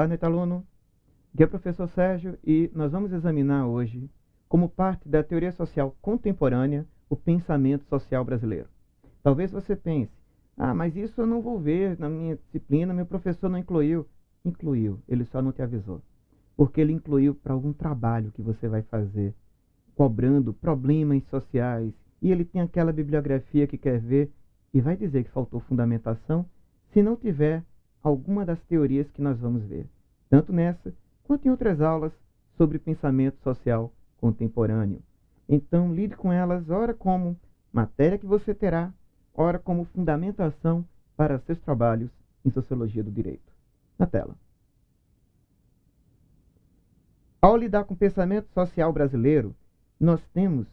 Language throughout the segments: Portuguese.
noite, aluno. Aqui é o professor Sérgio e nós vamos examinar hoje, como parte da teoria social contemporânea, o pensamento social brasileiro. Talvez você pense, mas isso eu não vou ver na minha disciplina, meu professor não incluiu. Incluiu, ele só não te avisou. Porque ele incluiu para algum trabalho que você vai fazer, cobrando problemas sociais. E ele tem aquela bibliografia que quer ver e vai dizer que faltou fundamentação se não tiver alguma das teorias que nós vamos ver, tanto nessa quanto em outras aulas sobre pensamento social contemporâneo. Então, lide com elas, ora como matéria que você terá, ora como fundamentação para seus trabalhos em Sociologia do Direito. Na tela. Ao lidar com o pensamento social brasileiro, nós temos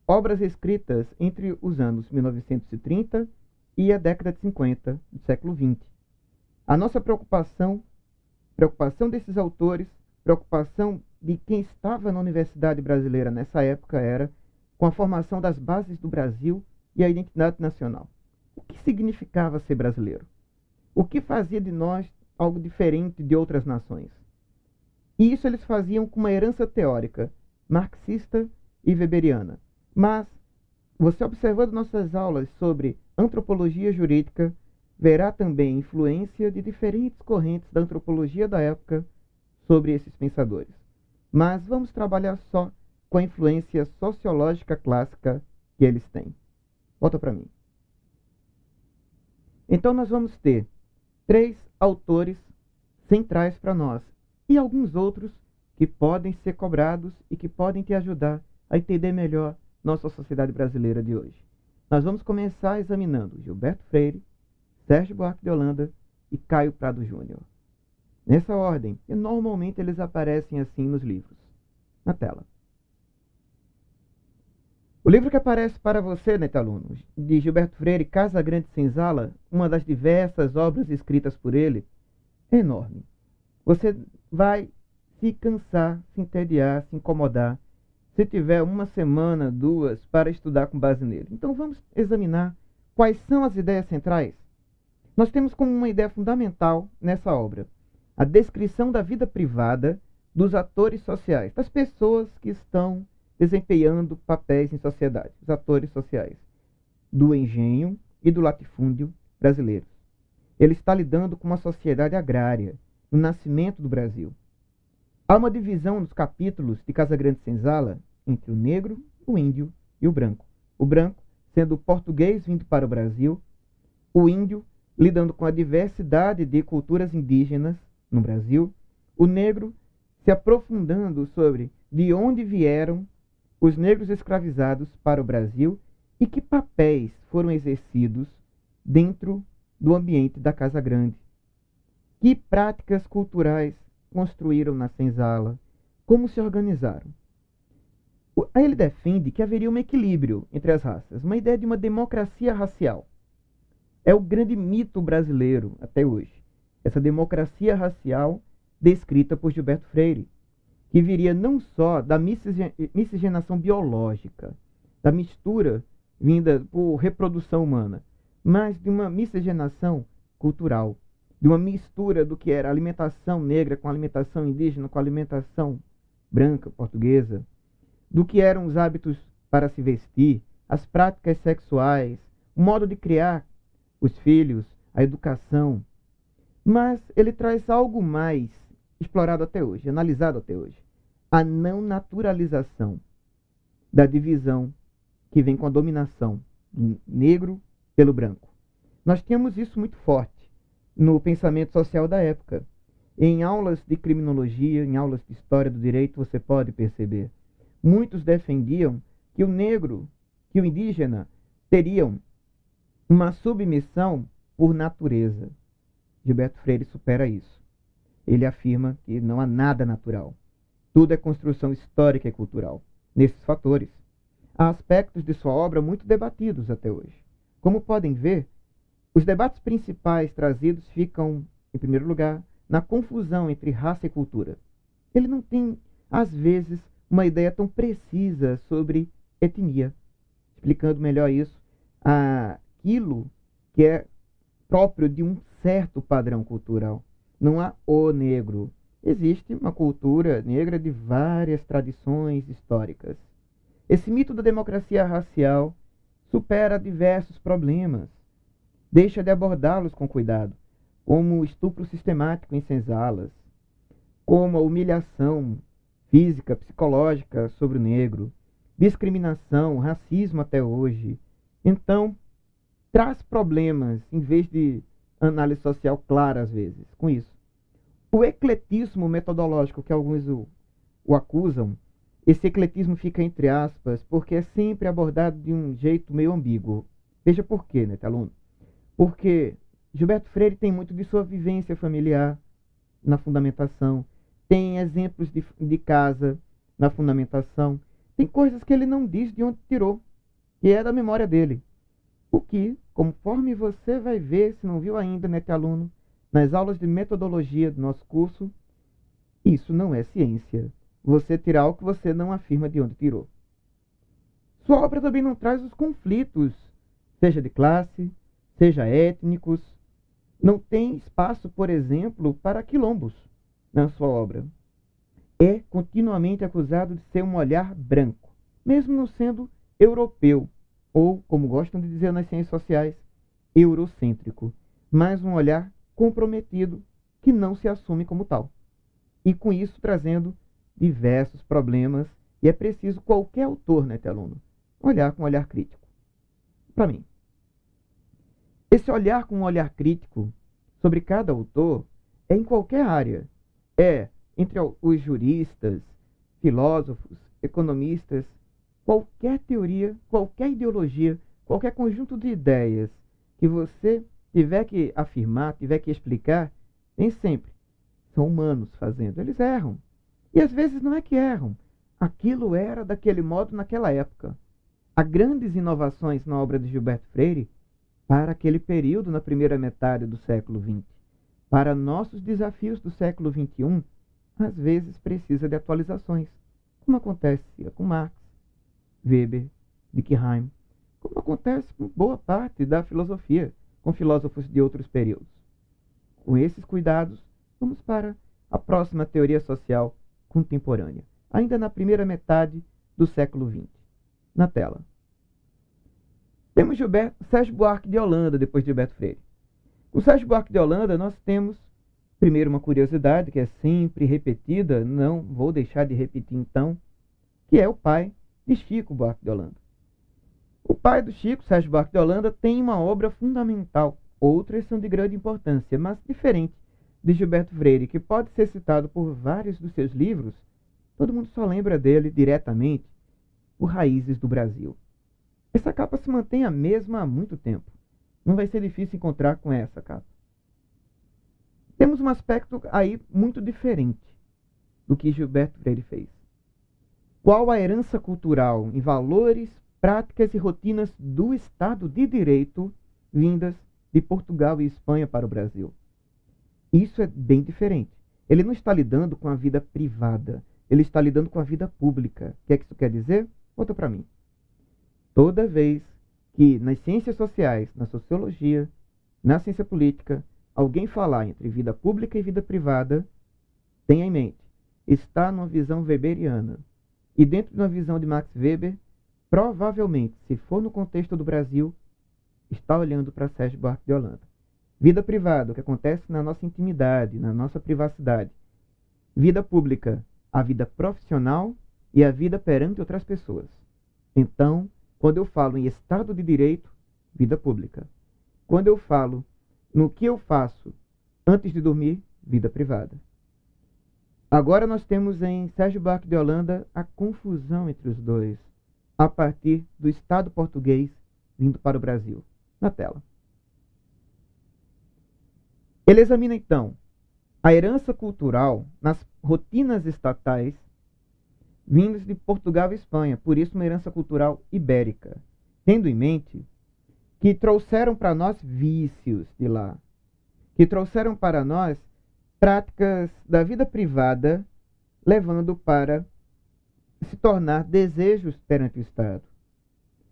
obras escritas entre os anos 1930 e a década de 50 do século XX. A nossa preocupação desses autores, preocupação de quem estava na universidade brasileira nessa época era com a formação das bases do Brasil e a identidade nacional. O que significava ser brasileiro? O que fazia de nós algo diferente de outras nações? E isso eles faziam com uma herança teórica, marxista e weberiana. Mas, você observando nossas aulas sobre antropologia jurídica, verá também influência de diferentes correntes da antropologia da época sobre esses pensadores. Mas vamos trabalhar só com a influência sociológica clássica que eles têm. Volta para mim. Então nós vamos ter 3 autores centrais para nós e alguns outros que podem ser cobrados e que podem te ajudar a entender melhor nossa sociedade brasileira de hoje. Nós vamos começar examinando Gilberto Freire, Sérgio Buarque de Holanda e Caio Prado Júnior. Nessa ordem, e normalmente eles aparecem assim nos livros. Na tela. O livro que aparece para você, né, aluno, de Gilberto Freire, Casa Grande Senzala, uma das diversas obras escritas por ele, é enorme. Você vai se cansar, se entediar, se incomodar, se tiver uma semana, 2, para estudar com base nele. Então vamos examinar quais são as ideias centrais. Nós temos como uma ideia fundamental nessa obra a descrição da vida privada dos atores sociais, das pessoas que estão desempenhando papéis em sociedade, os atores sociais, do engenho e do latifúndio brasileiros. Ele está lidando com uma sociedade agrária, no nascimento do Brasil. Há uma divisão nos capítulos de Casa Grande Senzala entre o negro, o índio e o branco. O branco sendo o português vindo para o Brasil, o índio lidando com a diversidade de culturas indígenas no Brasil, o negro se aprofundando sobre de onde vieram os negros escravizados para o Brasil e que papéis foram exercidos dentro do ambiente da Casa Grande. Que práticas culturais construíram na senzala? Como se organizaram? Aí ele defende que haveria um equilíbrio entre as raças, uma ideia de uma democracia racial. É o grande mito brasileiro até hoje. Essa democracia racial descrita por Gilberto Freire, que viria não só da miscigenação biológica, da mistura vinda por reprodução humana, mas de uma miscigenação cultural, de uma mistura do que era alimentação negra com alimentação indígena, com alimentação branca, portuguesa, do que eram os hábitos para se vestir, as práticas sexuais, o modo de criar os filhos, a educação. Mas ele traz algo mais explorado até hoje, analisado até hoje. A não naturalização da divisão que vem com a dominação do negro pelo branco. Nós tínhamos isso muito forte no pensamento social da época. Em aulas de criminologia, em aulas de história do direito, você pode perceber. Muitos defendiam que o negro, que o indígena, teriam uma submissão por natureza. Gilberto Freire supera isso. Ele afirma que não há nada natural. Tudo é construção histórica e cultural. Nesses fatores, há aspectos de sua obra muito debatidos até hoje. Como podem ver, os debates principais trazidos ficam, em primeiro lugar, na confusão entre raça e cultura. Ele não tem, às vezes, uma ideia tão precisa sobre etnia. Explicando melhor isso, aquilo que é próprio de um certo padrão cultural. Não há o negro, existe uma cultura negra de várias tradições históricas. Esse mito da democracia racial supera diversos problemas, deixa de abordá-los com cuidado, como o estupro sistemático em senzalas, como a humilhação física, psicológica sobre o negro, discriminação, racismo até hoje. Então, traz problemas em vez de análise social clara às vezes com isso. O ecletismo metodológico que alguns o acusam, esse ecletismo fica entre aspas, porque é sempre abordado de um jeito meio ambíguo. Veja por quê, né, aluno? Porque Gilberto Freire tem muito de sua vivência familiar na fundamentação, tem exemplos de casa na fundamentação, tem coisas que ele não diz de onde tirou, que é da memória dele. O que, conforme você vai ver, se não viu ainda, né, aluno, nas aulas de metodologia do nosso curso, isso não é ciência. Você tirar algo que você não afirma de onde tirou. Sua obra também não traz os conflitos, seja de classe, seja étnicos. Não tem espaço, por exemplo, para quilombos na sua obra. É continuamente acusado de ser um olhar branco, mesmo não sendo europeu, ou, como gostam de dizer nas ciências sociais, eurocêntrico, mas um olhar comprometido que não se assume como tal. E com isso trazendo diversos problemas, e é preciso qualquer autor, né, aluno, olhar com um olhar crítico. Para mim, esse olhar com um olhar crítico sobre cada autor é em qualquer área. É entre os juristas, filósofos, economistas, qualquer teoria, qualquer ideologia, qualquer conjunto de ideias que você tiver que afirmar, tiver que explicar, nem sempre são humanos fazendo. Eles erram. E às vezes não é que erram. Aquilo era daquele modo naquela época. Há grandes inovações na obra de Gilberto Freire para aquele período na primeira metade do século XX. Para nossos desafios do século XXI, às vezes precisa de atualizações, como acontece com Marx, Weber, Durkheim, como acontece com boa parte da filosofia, com filósofos de outros períodos. Com esses cuidados, vamos para a próxima teoria social contemporânea, ainda na primeira metade do século XX. Na tela. Temos Sérgio Buarque de Holanda, depois de Gilberto Freire. Com Sérgio Buarque de Holanda, nós temos, primeiro, uma curiosidade que é sempre repetida, não vou deixar de repetir então, que é o pai de Chico Buarque de Holanda. O pai do Chico, Sérgio Buarque de Holanda, tem uma obra fundamental. Outras são de grande importância, mas diferente de Gilberto Freire, que pode ser citado por vários dos seus livros, todo mundo só lembra dele diretamente, por Raízes do Brasil. Essa capa se mantém a mesma há muito tempo. Não vai ser difícil encontrar com essa capa. Temos um aspecto aí muito diferente do que Gilberto Freire fez. Qual a herança cultural em valores, práticas e rotinas do Estado de Direito vindas de Portugal e Espanha para o Brasil? Isso é bem diferente. Ele não está lidando com a vida privada, ele está lidando com a vida pública. O que é que isso quer dizer? Conta para mim. Toda vez que nas ciências sociais, na sociologia, na ciência política, alguém falar entre vida pública e vida privada, tenha em mente, está numa visão weberiana. E dentro de uma visão de Max Weber, provavelmente, se for no contexto do Brasil, está olhando para Sérgio Buarque de Holanda. Vida privada, o que acontece na nossa intimidade, na nossa privacidade. Vida pública, a vida profissional e a vida perante outras pessoas. Então, quando eu falo em Estado de Direito, vida pública. Quando eu falo no que eu faço antes de dormir, vida privada. Agora nós temos em Sérgio Buarque de Holanda a confusão entre os dois, a partir do Estado português vindo para o Brasil. Na tela. Ele examina então a herança cultural nas rotinas estatais vindas de Portugal e Espanha, por isso uma herança cultural ibérica, tendo em mente que trouxeram para nós vícios de lá, que trouxeram para nós práticas da vida privada, levando para se tornar desejos perante o Estado.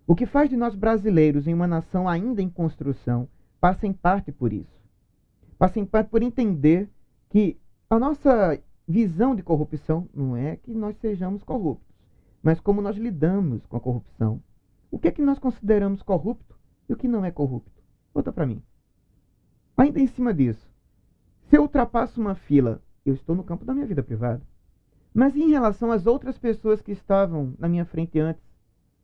O que faz de nós brasileiros em uma nação ainda em construção passa em parte por isso. Passa em parte por entender que a nossa visão de corrupção não é que nós sejamos corruptos, mas como nós lidamos com a corrupção. O que é que nós consideramos corrupto e o que não é corrupto? Volta para mim. Ainda em cima disso, se eu ultrapasso uma fila, eu estou no campo da minha vida privada. Mas em relação às outras pessoas que estavam na minha frente antes,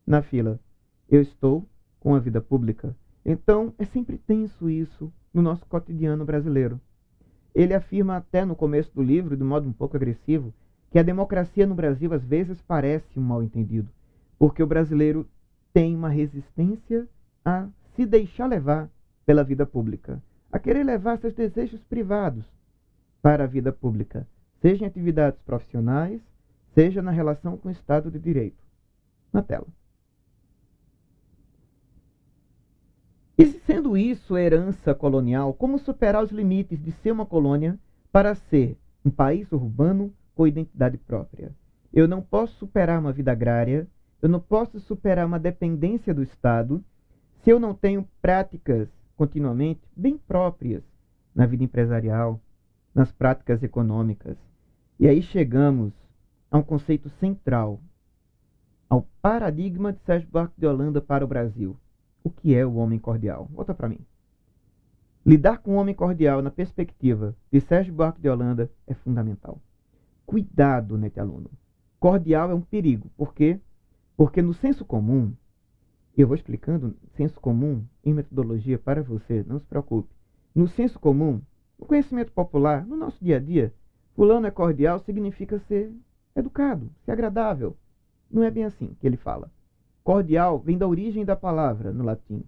na fila, eu estou com a vida pública. Então, é sempre tenso isso no nosso cotidiano brasileiro. Ele afirma até no começo do livro, de modo um pouco agressivo, que a democracia no Brasil às vezes parece um mal-entendido, porque o brasileiro tem uma resistência a se deixar levar pela vida pública, a querer levar seus desejos privados para a vida pública, seja em atividades profissionais, seja na relação com o Estado de Direito. Na tela. E sendo isso herança colonial, como superar os limites de ser uma colônia para ser um país urbano com identidade própria? Eu não posso superar uma vida agrária, eu não posso superar uma dependência do Estado se eu não tenho práticas continuamente bem próprias na vida empresarial, nas práticas econômicas. E aí chegamos a um conceito central, ao paradigma de Sérgio Buarque de Holanda para o Brasil. O que é o homem cordial? Volta para mim. Lidar com o homem cordial na perspectiva de Sérgio Buarque de Holanda é fundamental. Cuidado, aluno. Cordial é um perigo. Por quê? Porque no senso comum, eu vou explicando senso comum em metodologia para você, não se preocupe. No senso comum, no conhecimento popular, no nosso dia a dia, fulano é cordial significa ser educado, ser agradável. Não é bem assim que ele fala. Cordial vem da origem da palavra no latim.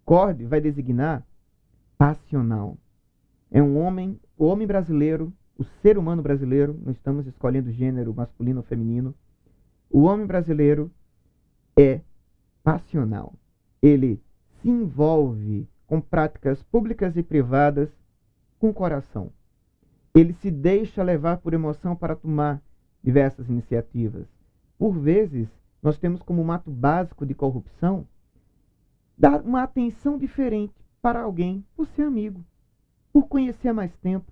Corde vai designar passional. É um homem, o homem brasileiro, o ser humano brasileiro, não estamos escolhendo gênero masculino ou feminino. O homem brasileiro é passional. Ele se envolve com práticas públicas e privadas com o coração. Ele se deixa levar por emoção para tomar diversas iniciativas. Por vezes, nós temos como um ato básico de corrupção dar uma atenção diferente para alguém por ser amigo, por conhecer há mais tempo,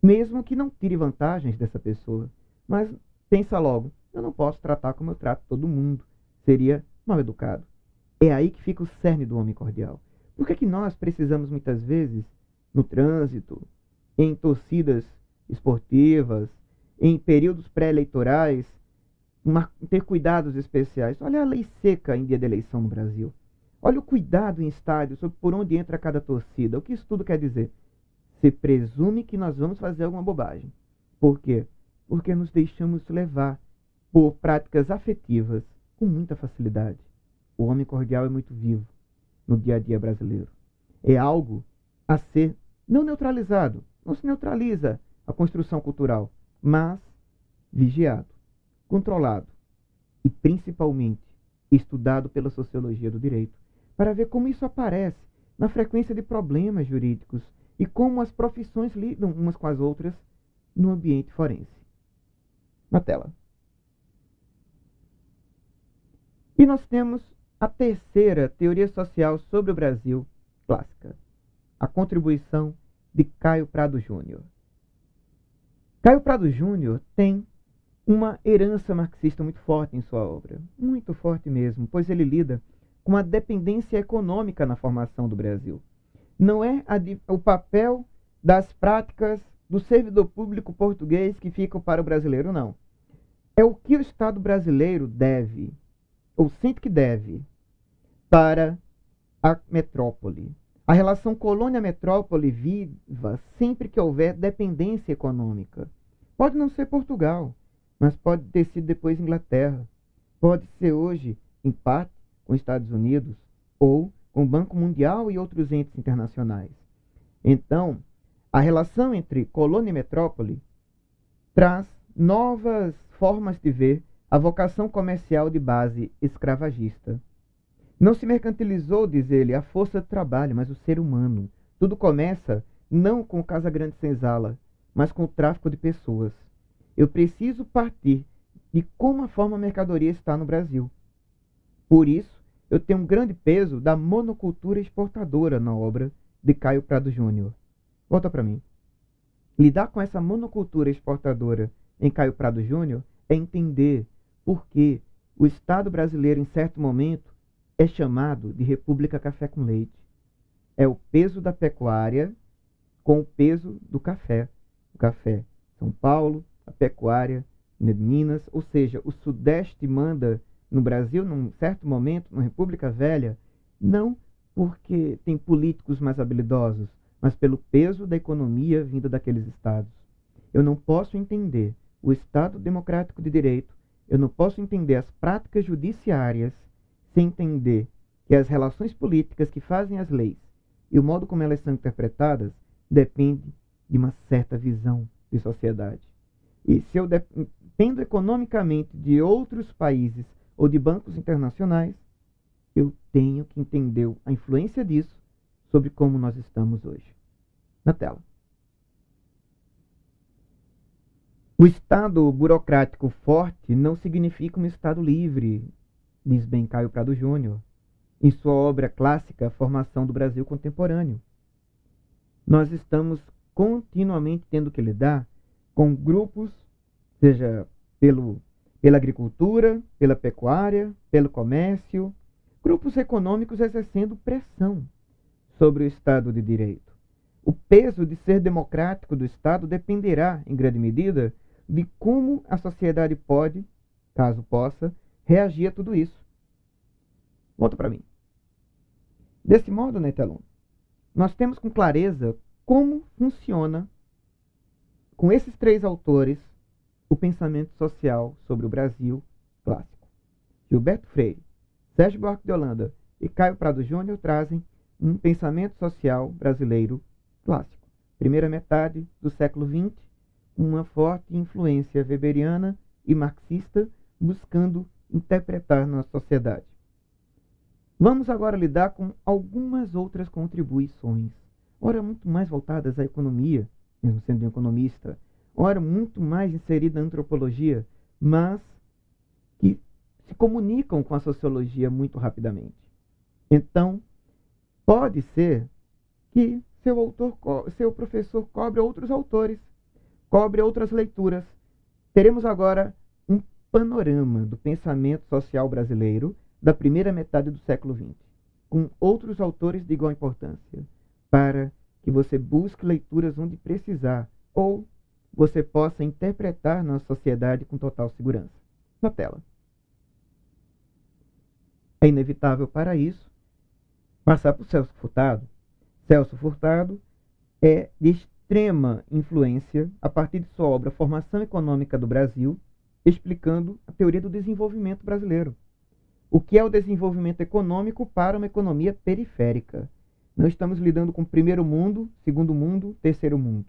mesmo que não tire vantagens dessa pessoa. Mas pensa logo, eu não posso tratar como eu trato todo mundo, seria mal educado. É aí que fica o cerne do homem cordial. Por que nós precisamos muitas vezes, no trânsito, em torcidas esportivas, em períodos pré-eleitorais, ter cuidados especiais? Olha a lei seca em dia de eleição no Brasil. Olha o cuidado em estádio sobre por onde entra cada torcida. O que isso tudo quer dizer? Se presume que nós vamos fazer alguma bobagem. Por quê? Porque nos deixamos levar por práticas afetivas com muita facilidade. O homem cordial é muito vivo no dia a dia brasileiro. É algo a ser não neutralizado. Não se neutraliza a construção cultural, mas vigiado, controlado e, principalmente, estudado pela sociologia do direito, para ver como isso aparece na frequência de problemas jurídicos e como as profissões lidam umas com as outras no ambiente forense. Na tela. E nós temos a terceira teoria social sobre o Brasil clássica, a contribuição de Caio Prado Júnior. Caio Prado Júnior tem uma herança marxista muito forte em sua obra, muito forte mesmo, pois ele lida com a dependência econômica na formação do Brasil. Não é o papel das práticas do servidor público português que ficam para o brasileiro, não. É o que o Estado brasileiro deve, ou sente que deve, para a metrópole. A relação colônia-metrópole viva sempre que houver dependência econômica. Pode não ser Portugal, mas pode ter sido depois Inglaterra. Pode ser hoje, em parte, com os Estados Unidos, ou com o Banco Mundial e outros entes internacionais. Então, a relação entre colônia e metrópole traz novas formas de ver a vocação comercial de base escravagista. Não se mercantilizou, diz ele, a força de trabalho, mas o ser humano. Tudo começa não com o Casa Grande Senzala, mas com o tráfico de pessoas. Eu preciso partir de como a forma mercadoria está no Brasil. Por isso, eu tenho um grande peso da monocultura exportadora na obra de Caio Prado Júnior. Volta para mim. Lidar com essa monocultura exportadora em Caio Prado Júnior é entender por que o Estado brasileiro, em certo momento, é chamado de República Café com Leite. É o peso da pecuária com o peso do café. O café, São Paulo, a pecuária, Minas, ou seja, o Sudeste manda no Brasil, num certo momento, na República Velha, não porque tem políticos mais habilidosos, mas pelo peso da economia vinda daqueles estados. Eu não posso entender o Estado democrático de direito, eu não posso entender as práticas judiciárias sem entender que as relações políticas que fazem as leis e o modo como elas são interpretadas depende de uma certa visão de sociedade. E se eu dependo economicamente de outros países ou de bancos internacionais, eu tenho que entender a influência disso sobre como nós estamos hoje. Na tela. O Estado burocrático forte não significa um Estado livre, diz bem Caio Prado Júnior, em sua obra clássica Formação do Brasil Contemporâneo. Nós estamos continuamente tendo que lidar com grupos, seja pela agricultura, pela pecuária, pelo comércio, grupos econômicos exercendo pressão sobre o Estado de Direito. O peso de ser democrático do Estado dependerá, em grande medida, de como a sociedade pode, caso possa, reagir a tudo isso. Volta para mim. Desse modo, Netelon, nós temos com clareza como funciona, com esses três autores, o pensamento social sobre o Brasil clássico. Gilberto Freire, Sérgio Buarque de Holanda e Caio Prado Júnior trazem um pensamento social brasileiro clássico. Primeira metade do século XX, uma forte influência weberiana e marxista buscando interpretar nossa sociedade. Vamos agora lidar com algumas outras contribuições, ora muito mais voltadas à economia, mesmo sendo um economista, ora muito mais inserida na antropologia, mas que se comunicam com a sociologia muito rapidamente. Então, pode ser que seu professor cobre outros autores, cobre outras leituras. Teremos agora um panorama do pensamento social brasileiro da primeira metade do século XX, com outros autores de igual importância, para que você busque leituras onde precisar, ou você possa interpretar nossa sociedade com total segurança. Na tela. É inevitável para isso passar por Celso Furtado. Celso Furtado é de extrema influência a partir de sua obra Formação Econômica do Brasil, explicando a teoria do desenvolvimento brasileiro. O que é o desenvolvimento econômico para uma economia periférica? Não estamos lidando com primeiro mundo, segundo mundo, terceiro mundo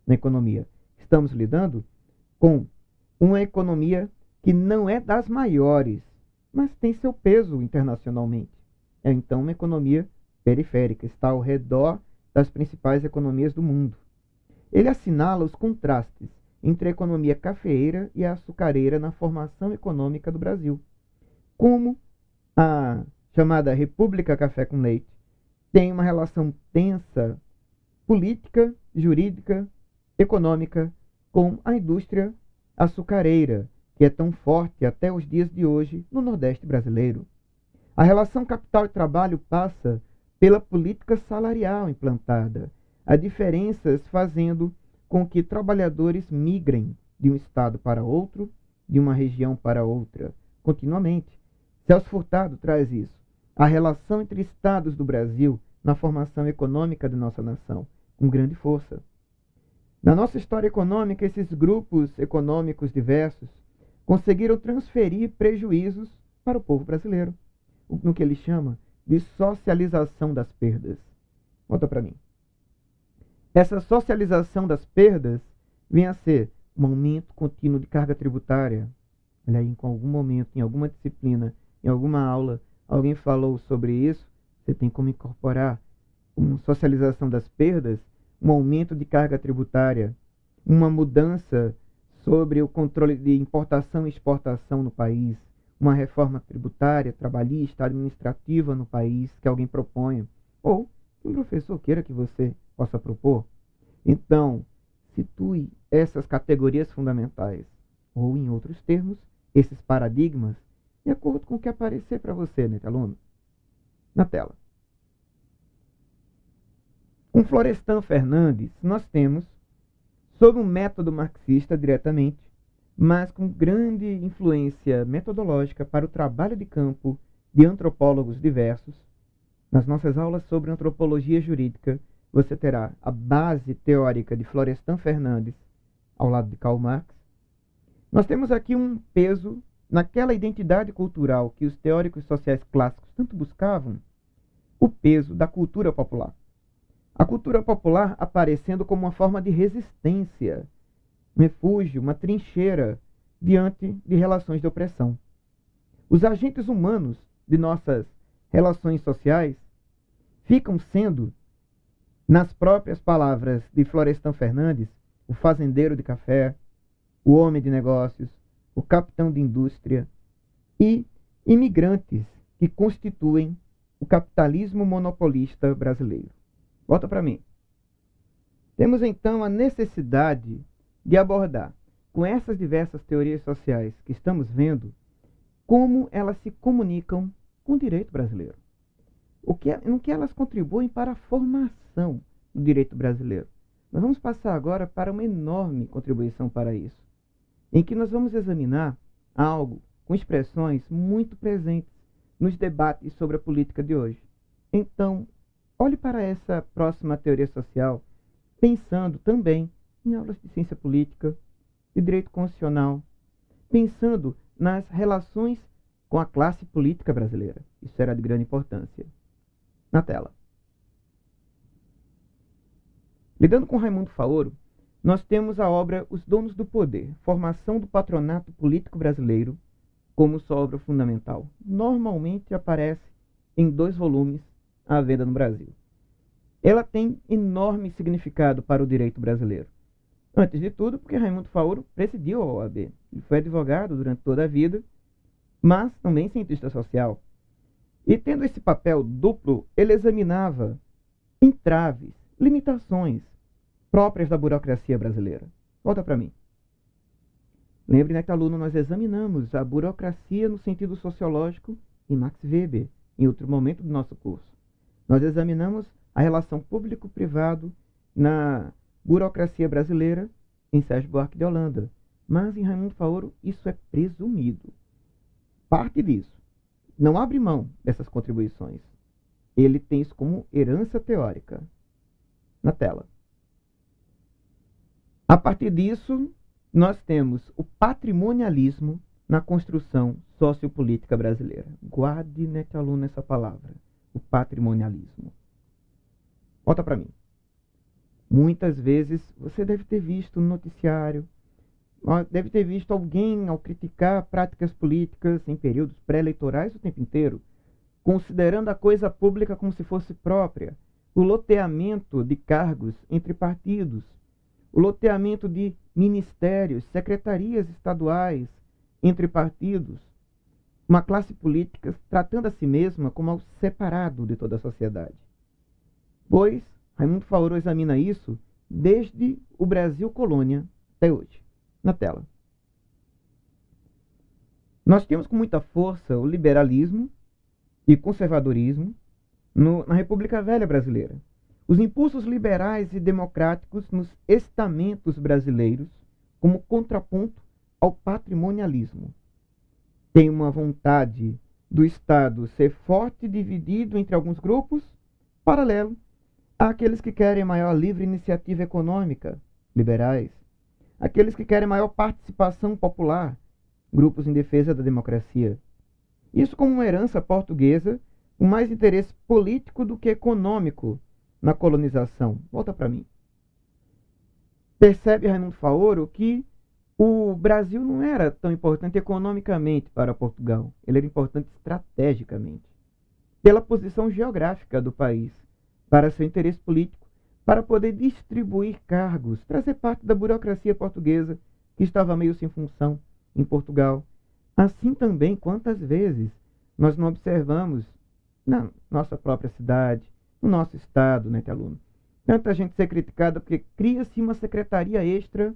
na economia. Estamos lidando com uma economia que não é das maiores, mas tem seu peso internacionalmente. É então uma economia periférica, está ao redor das principais economias do mundo. Ele assinala os contrastes entre a economia cafeeira e a açucareira na formação econômica do Brasil. Como a chamada República Café com Leite tem uma relação tensa política, jurídica, econômica com a indústria açucareira, que é tão forte até os dias de hoje no Nordeste brasileiro. A relação capital e trabalho passa pela política salarial implantada, há diferenças fazendo com que trabalhadores migrem de um estado para outro, de uma região para outra, continuamente. Celso Furtado traz isso. A relação entre estados do Brasil na formação econômica de nossa nação, com grande força. Na nossa história econômica, esses grupos econômicos diversos conseguiram transferir prejuízos para o povo brasileiro, no que ele chama de socialização das perdas. Volta para mim. Essa socialização das perdas vem a ser um aumento contínuo de carga tributária. Olha aí, em algum momento, em alguma disciplina, em alguma aula, alguém falou sobre isso, você tem como incorporar uma socialização das perdas, um aumento de carga tributária, uma mudança sobre o controle de importação e exportação no país, uma reforma tributária, trabalhista, administrativa no país que alguém proponha, ou que um professor queira que você possa propor. Então, situe essas categorias fundamentais, ou, em outros termos, esses paradigmas, de acordo com o que aparecer para você, né, aluno? Na tela. Com Florestan Fernandes, nós temos, sob um método marxista diretamente, mas com grande influência metodológica para o trabalho de campo de antropólogos diversos. Nas nossas aulas sobre antropologia jurídica, você terá a base teórica de Florestan Fernandes ao lado de Karl Marx. Nós temos aqui um peso naquela identidade cultural que os teóricos sociais clássicos tanto buscavam, o peso da cultura popular. A cultura popular aparecendo como uma forma de resistência, um refúgio, uma trincheira diante de relações de opressão. Os agentes humanos de nossas relações sociais ficam sendo, nas próprias palavras de Florestan Fernandes, o fazendeiro de café, o homem de negócios, o capitão de indústria e imigrantes que constituem o capitalismo monopolista brasileiro. Volta para mim. Temos então a necessidade de abordar, com essas diversas teorias sociais que estamos vendo, como elas se comunicam com o direito brasileiro. No que elas contribuem para a formação do direito brasileiro. Nós vamos passar agora para uma enorme contribuição para isso, em que nós vamos examinar algo com expressões muito presentes nos debates sobre a política de hoje. Então, olhe para essa próxima teoria social, pensando também em aulas de ciência política, de direito constitucional, pensando nas relações com a classe política brasileira. Isso será de grande importância. Na tela. Lidando com Raimundo Faoro, nós temos a obra Os Donos do Poder, Formação do Patronato Político Brasileiro, como sua obra fundamental. Normalmente aparece em 2 volumes à venda no Brasil. Ela tem enorme significado para o direito brasileiro. Antes de tudo, porque Raimundo Faoro presidiu a OAB. Ele foi advogado durante toda a vida, mas também cientista social. E tendo esse papel duplo, ele examinava entraves, limitações próprias da burocracia brasileira. Volta para mim. Lembre, né, aluno, nós examinamos a burocracia no sentido sociológico em Max Weber, em outro momento do nosso curso. Nós examinamos a relação público-privado na burocracia brasileira em Sérgio Buarque de Holanda. Mas em Raimundo Faoro isso é presumido. Parte disso. Não abre mão dessas contribuições. Ele tem isso como herança teórica. Na tela. A partir disso, nós temos o patrimonialismo na construção sociopolítica brasileira. Guarde, né, aluno, essa palavra. O patrimonialismo. Volta para mim. Muitas vezes você deve ter visto no noticiário, deve ter visto alguém ao criticar práticas políticas em períodos pré-eleitorais o tempo inteiro, considerando a coisa pública como se fosse própria, o loteamento de cargos entre partidos, o loteamento de ministérios, secretarias estaduais entre partidos, uma classe política tratando a si mesma como algo separado de toda a sociedade. Pois Raimundo Faoro examina isso desde o Brasil colônia até hoje. Na tela. Nós temos com muita força o liberalismo e conservadorismo na República Velha Brasileira. Os impulsos liberais e democráticos nos estamentos brasileiros como contraponto ao patrimonialismo. Tem uma vontade do Estado ser forte e dividido entre alguns grupos, paralelo àqueles que querem maior livre iniciativa econômica, liberais, aqueles que querem maior participação popular, grupos em defesa da democracia. Isso como uma herança portuguesa, com mais interesse político do que econômico na colonização. Volta para mim. Percebe Raimundo Faoro que o Brasil não era tão importante economicamente para Portugal. Ele era importante estrategicamente, pela posição geográfica do país, para seu interesse político, para poder distribuir cargos, trazer parte da burocracia portuguesa que estava meio sem função em Portugal. Assim também, quantas vezes nós não observamos na nossa própria cidade, no nosso estado, né, aluno, Tanta gente ser criticada porque cria-se uma secretaria extra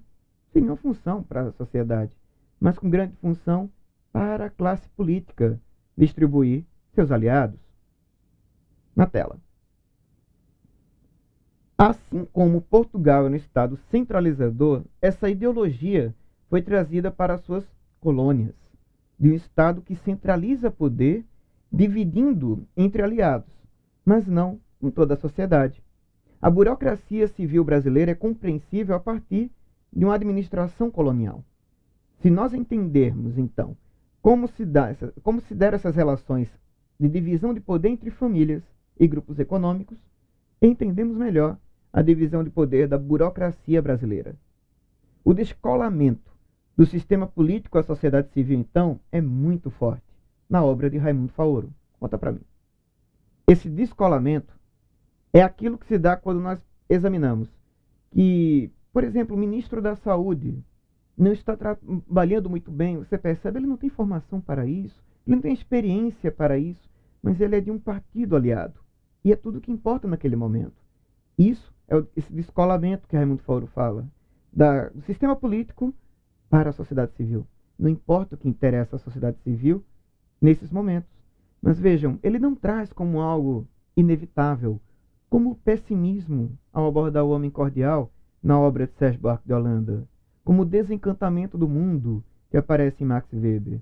sem nenhuma função para a sociedade, mas com grande função para a classe política distribuir seus aliados. Na tela. Assim como Portugal é um Estado centralizador, essa ideologia foi trazida para as suas colônias, de um Estado que centraliza poder, dividindo entre aliados, mas não com toda a sociedade. A burocracia civil brasileira é compreensível a partir de uma administração colonial. Se nós entendermos, então, como se deram essas relações de divisão de poder entre famílias e grupos econômicos, entendemos melhor a divisão de poder da burocracia brasileira. O descolamento do sistema político à sociedade civil, então, é muito forte na obra de Raimundo Faoro. Conta para mim. Esse descolamento é aquilo que se dá quando nós examinamos que, por exemplo, o ministro da Saúde não está trabalhando muito bem. Você percebe, ele não tem formação para isso, ele não tem experiência para isso, mas ele é de um partido aliado. E é tudo o que importa naquele momento. Isso é esse descolamento que Raimundo Faoro fala, do sistema político para a sociedade civil. Não importa o que interessa à sociedade civil nesses momentos. Mas vejam, ele não traz como algo inevitável, como pessimismo ao abordar o homem cordial na obra de Sérgio Buarque de Holanda, como o desencantamento do mundo que aparece em Max Weber.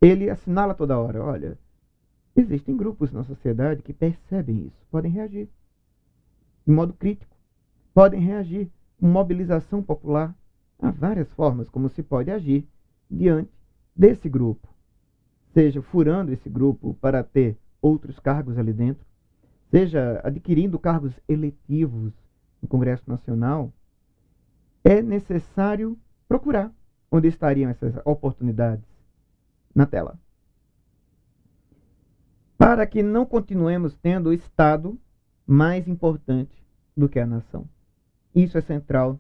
Ele assinala toda hora, olha, existem grupos na sociedade que percebem isso, podem reagir de modo crítico, podem reagir com mobilização popular. Há várias formas como se pode agir diante desse grupo, seja furando esse grupo para ter outros cargos ali dentro, seja adquirindo cargos eletivos no Congresso Nacional. É necessário procurar onde estariam essas oportunidades. Na tela. Para que não continuemos tendo o Estado mais importante do que a nação. Isso é central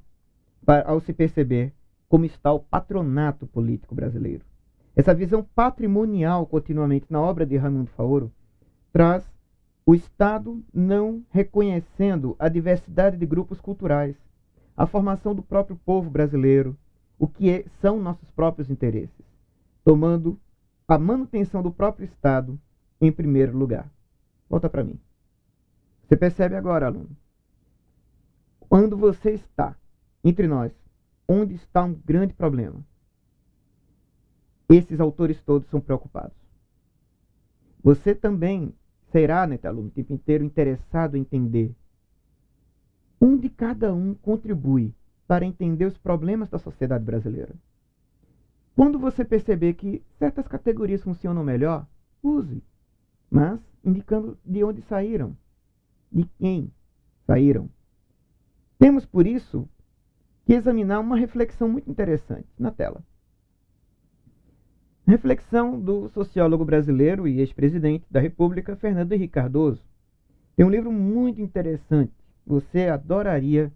ao se perceber como está o patronato político brasileiro. Essa visão patrimonial continuamente na obra de Raimundo Faoro traz o Estado não reconhecendo a diversidade de grupos culturais, a formação do próprio povo brasileiro, o que são nossos próprios interesses, tomando a manutenção do próprio Estado em primeiro lugar. Volta para mim. Você percebe agora, aluno? Quando você está entre nós, onde está um grande problema? Esses autores todos são preocupados. Você também será, né, aluno, o tempo inteiro interessado em entender onde cada um contribui para entender os problemas da sociedade brasileira. Quando você perceber que certas categorias funcionam melhor, use, mas indicando de onde saíram, de quem saíram. Temos, por isso, que examinar uma reflexão muito interessante na tela. Reflexão do sociólogo brasileiro e ex-presidente da República, Fernando Henrique Cardoso. Tem um livro muito interessante. Você adoraria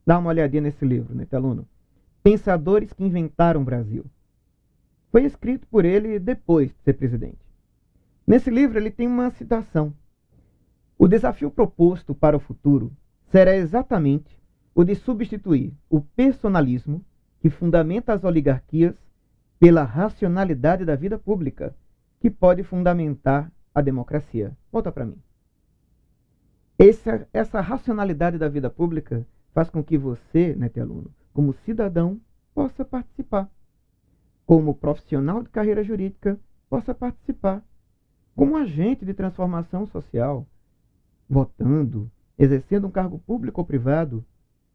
dar uma olhadinha nesse livro, né, aluno? Pensadores que Inventaram o Brasil. Foi escrito por ele depois de ser presidente. Nesse livro ele tem uma citação. O desafio proposto para o futuro será exatamente o de substituir o personalismo que fundamenta as oligarquias pela racionalidade da vida pública, que pode fundamentar a democracia. Volta para mim. Essa racionalidade da vida pública faz com que você, né, aluno, como cidadão, possa participar. Como profissional de carreira jurídica, possa participar. Como agente de transformação social, votando, exercendo um cargo público ou privado,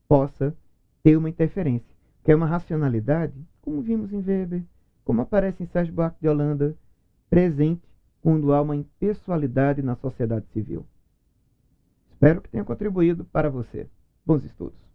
possa ter uma interferência, que é uma racionalidade, como vimos em Weber, como aparece em Sérgio Buarque de Holanda, presente quando há uma impessoalidade na sociedade civil. Espero que tenha contribuído para você. Bons estudos.